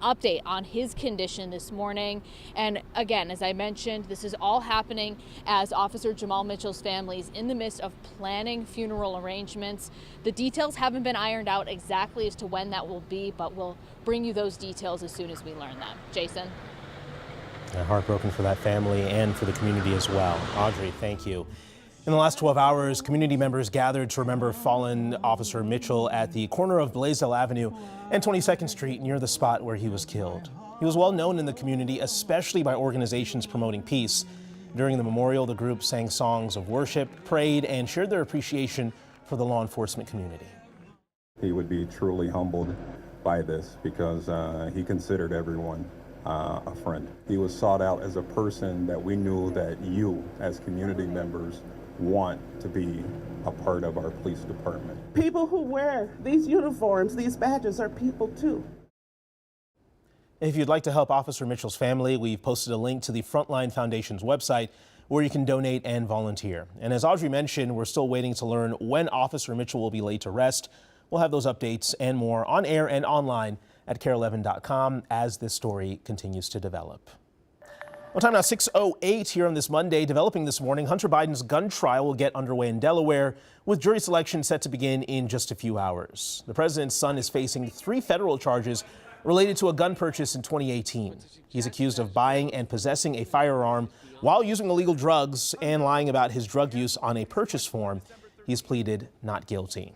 update on his condition this morning. And again, as I mentioned, this is all happening as Officer Jamal Mitchell's family is in the midst of planning funeral arrangements. The details haven't been ironed out exactly as to when that will be, but we'll bring you those details as soon as we learn them. Jason. Heartbroken for that family and for the community as well. Audrey, thank you. In the last 12 hours, community members gathered to remember fallen Officer Mitchell at the corner of Blaisdell Avenue and 22nd Street near the spot where he was killed. He was well known in the community, especially by organizations promoting peace. During the memorial, the group sang songs of worship, prayed, and shared their appreciation for the law enforcement community. He would be truly humbled by this because he considered everyone a friend. He was sought out as a person that we knew that you, as community members, want to be a part of our police department. People who wear these uniforms, these badges, are people too. If you'd like to help Officer Mitchell's family, we've posted a link to the Frontline Foundation's website where you can donate and volunteer. And as Audrey mentioned, we're still waiting to learn when Officer Mitchell will be laid to rest. We'll have those updates and more on air and online at KARE11.com as this story continues to develop. Well, time now 6:08 here on this Monday. Developing this morning, Hunter Biden's gun trial will get underway in Delaware, with jury selection set to begin in just a few hours. The president's son is facing 3 federal charges related to a gun purchase in 2018. He's accused of buying and possessing a firearm while using illegal drugs and lying about his drug use on a purchase form. He's pleaded not guilty.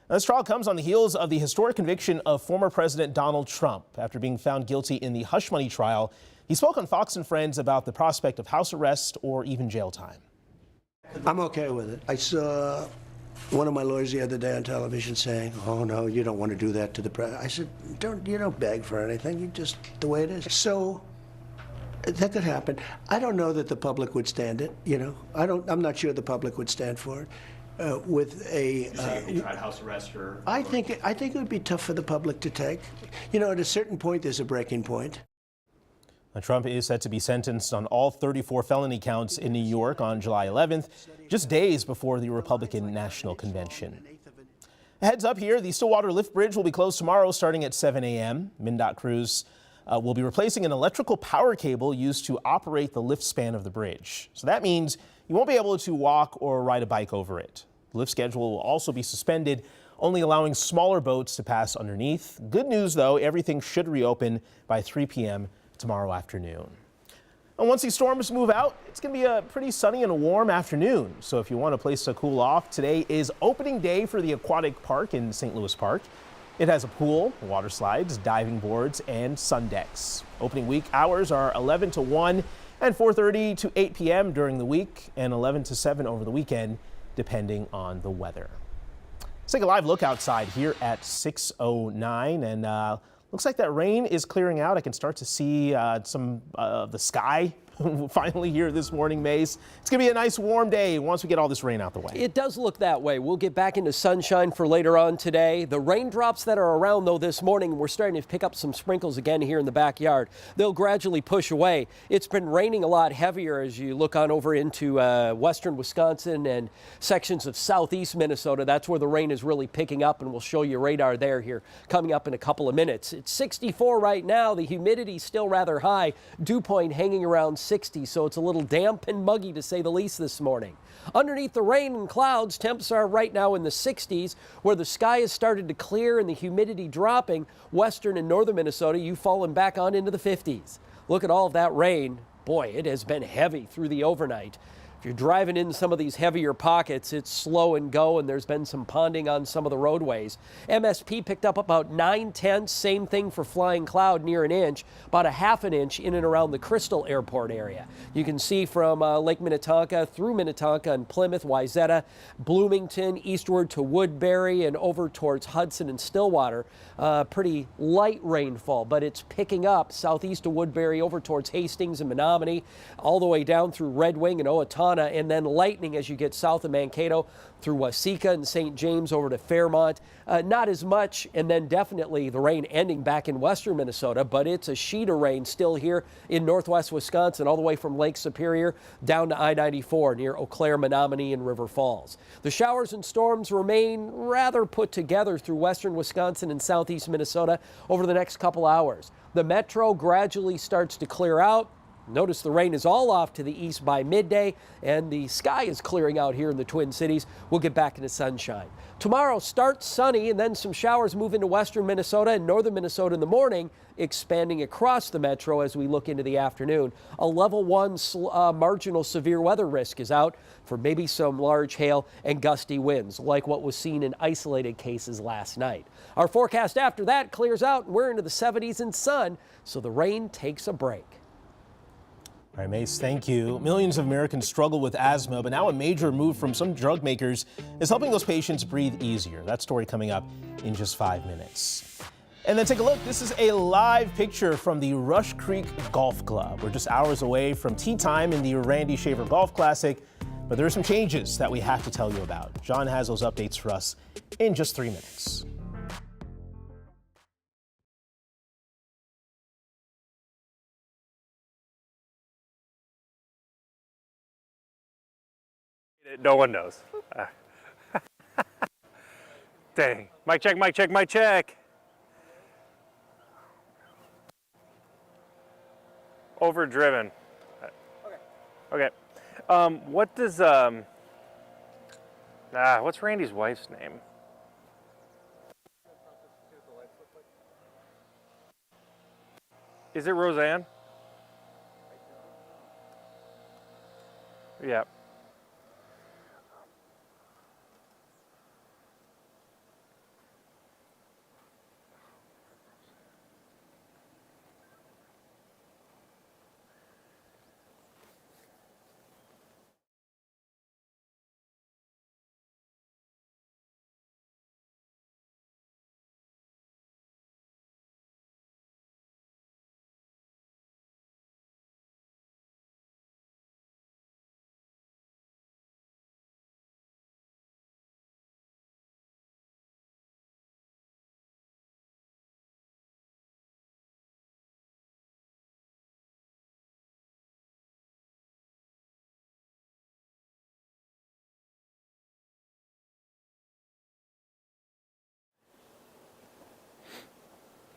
Now, this trial comes on the heels of the historic conviction of former President Donald Trump after being found guilty in the hush money trial. He spoke on Fox and Friends about the prospect of house arrest or even jail time. I'm okay with it. I saw one of my lawyers the other day on television saying, "Oh no, you don't want to do that to the president." I said, "You don't beg for anything. You just the way it is." So that could happen. I don't know that the public would stand it. I'm not sure the public would stand for it. With a if you tried house arrest or I think it would be tough for the public to take. At a certain point, there's a breaking point. Now, Trump is set to be sentenced on all 34 felony counts in New York on July 11th, just days before the Republican National Convention. A heads up here, the Stillwater Lift Bridge will be closed tomorrow starting at 7 a.m. MnDOT crews will be replacing an electrical power cable used to operate the lift span of the bridge. So that means you won't be able to walk or ride a bike over it. The lift schedule will also be suspended, only allowing smaller boats to pass underneath. Good news, though, everything should reopen by 3 p.m. tomorrow afternoon. And once these storms move out, it's going to be a pretty sunny and warm afternoon. So if you want a place to cool off, today is opening day for the aquatic park in St. Louis Park. It has a pool, water slides, diving boards, and sun decks. Opening week hours are 11 to 1 and 4:30 to 8 p.m. during the week and 11 to 7 over the weekend, depending on the weather. Let's take a live look outside here at 6:09 and looks like that rain is clearing out. I can start to see some of the sky finally here this morning, Mace. It's going to be a nice warm day once we get all this rain out the way. It does look that way. We'll get back into sunshine for later on today. The raindrops that are around, though, this morning, we're starting to pick up some sprinkles again here in the backyard. They'll gradually push away. It's been raining a lot heavier as you look on over into western Wisconsin and sections of southeast Minnesota. That's where the rain is really picking up, and we'll show you radar there here coming up in a couple of minutes. It's 64 right now. The humidity still rather high. Dew point hanging around 60, so it's a little damp and muggy to say the least this morning. Underneath the rain and clouds, temps are right now in the 60s, where the sky has started to clear and the humidity dropping. Western and northern Minnesota, you've fallen back on into the 50s. Look at all of that rain. Boy, it has been heavy through the overnight. If you're driving in some of these heavier pockets, it's slow and go, and there's been some ponding on some of the roadways. MSP picked up about 9/10, same thing for Flying Cloud, near an inch, about a half an inch in and around the Crystal Airport area. You can see from Lake Minnetonka through Minnetonka and Plymouth, Wayzata, Bloomington, eastward to Woodbury and over towards Hudson and Stillwater. Pretty light rainfall, but it's picking up southeast of Woodbury over towards Hastings and Menominee, all the way down through Red Wing and Owatonna. Owatonna, and then lightning as you get south of Mankato through Waseca and St. James over to Fairmont. Not as much, and then definitely the rain ending back in western Minnesota, but it's a sheet of rain still here in northwest Wisconsin, all the way from Lake Superior down to I-94 near Eau Claire, Menominee, and River Falls. The showers and storms remain rather put together through western Wisconsin and southeast Minnesota over the next couple hours. The metro gradually starts to clear out. Notice the rain is all off to the east by midday, and the sky is clearing out here in the Twin Cities. We'll get back into sunshine. Tomorrow starts sunny, and then some showers move into western Minnesota and northern Minnesota in the morning, expanding across the metro as we look into the afternoon. A level 1 marginal severe weather risk is out for maybe some large hail and gusty winds, like what was seen in isolated cases last night. Our forecast after that clears out, and we're into the 70s and sun, so the rain takes a break. All right, Mace, thank you. Millions of Americans struggle with asthma, but now a major move from some drug makers is helping those patients breathe easier. That story coming up in just 5 minutes. And then take a look. This is a live picture from the Rush Creek Golf Club. We're just hours away from tee time in the Randy Shaver Golf Classic, but there are some changes that we have to tell you about. John has those updates for us in just 3 minutes. No one knows. Dang. Mic check, mic check, mic check. Overdriven. Okay. What does, what's Randy's wife's name? Is it Roseanne? Yeah.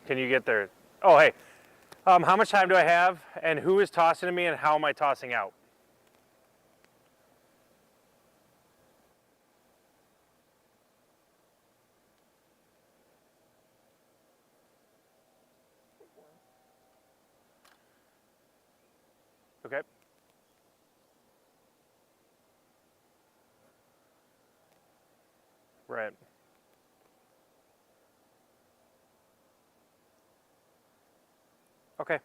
Can you get there? Oh, hey, how much time do I have, and who is tossing to me, and how am I tossing out? Okay. Right. Okay.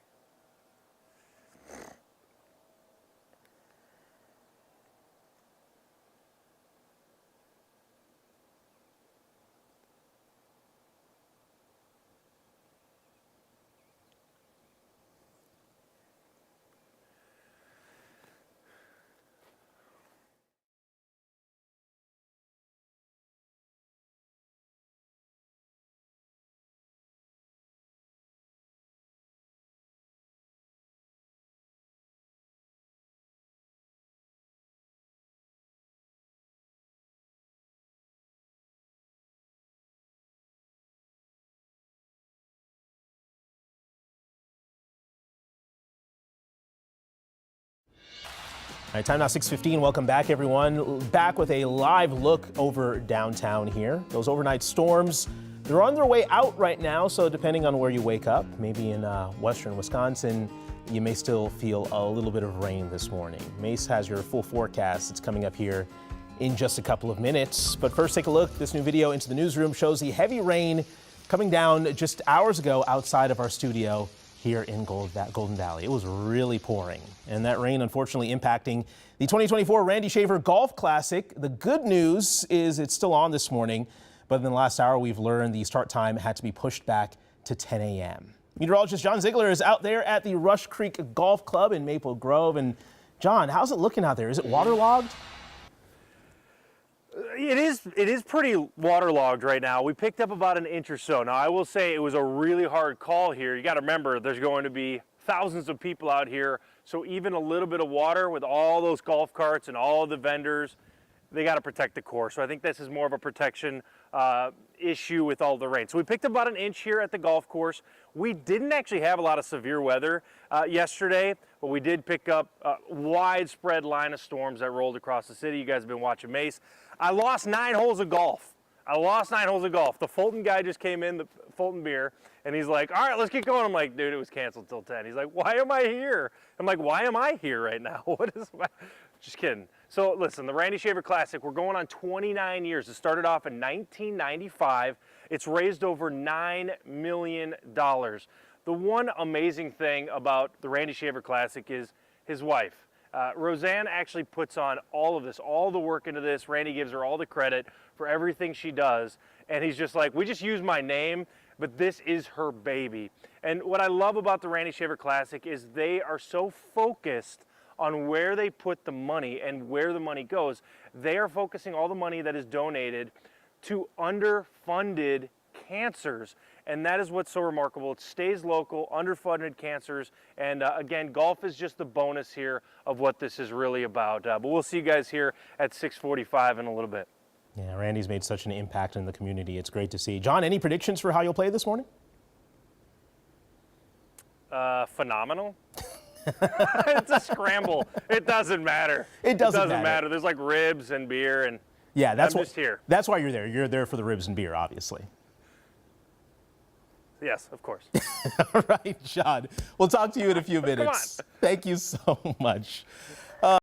All right, time now 6:15. Welcome back, everyone. Back with a live look over downtown here. Those overnight storms, they're on their way out right now, so depending on where you wake up, maybe in western Wisconsin, you may still feel a little bit of rain this morning. Mace has your full forecast. It's coming up here in just a couple of minutes. But first, take a look. This new video into the newsroom shows the heavy rain coming down just hours ago outside of our studio here in Golden Valley. It was really pouring, and that rain unfortunately impacting the 2024 Randy Shaver Golf Classic. The good news is it's still on this morning, but in the last hour we've learned the start time had to be pushed back to 10 a.m. Meteorologist John Ziegler is out there at the Rush Creek Golf Club in Maple Grove. And John, how's it looking out there? Is it waterlogged? It is pretty waterlogged right now. We picked up about an inch or so. Now, I will say it was a really hard call here. You got to remember, there's going to be thousands of people out here. So even a little bit of water with all those golf carts and all the vendors, they got to protect the course. So I think this is more of a protection issue with all the rain. So we picked up about an inch here at the golf course. We didn't actually have a lot of severe weather yesterday, but we did pick up a widespread line of storms that rolled across the city. You guys have been watching Mace. I lost 9 holes of golf. The Fulton guy just came in, the Fulton Beer, and he's like, all right, let's get going. I'm like, dude, it was canceled till 10. He's like, why am I here? I'm like, why am I here right now? Just kidding. So listen, the Randy Shaver Classic, we're going on 29 years. It started off in 1995. It's raised over $9 million. The one amazing thing about the Randy Shaver Classic is his wife. Roseanne actually puts on all of this, all the work into this. Randy gives her all the credit for everything she does. And he's just like, we just use my name, but this is her baby. And what I love about the Randy Shaver Classic is they are so focused on where they put the money and where the money goes. They are focusing all the money that is donated to underfunded cancers. And that is what's so remarkable. It stays local, underfunded cancers. And again, golf is just the bonus here of what this is really about. But we'll see you guys here at 6:45 in a little bit. Yeah, Randy's made such an impact in the community. It's great to see. John, any predictions for how you'll play this morning? Phenomenal. It's a scramble. It doesn't matter. It doesn't matter. There's like ribs and beer, and yeah, I'm just here. That's why you're there. You're there for the ribs and beer, obviously. Yes, of course. All right, John. We'll talk to you in a few minutes. Come on. Thank you so much.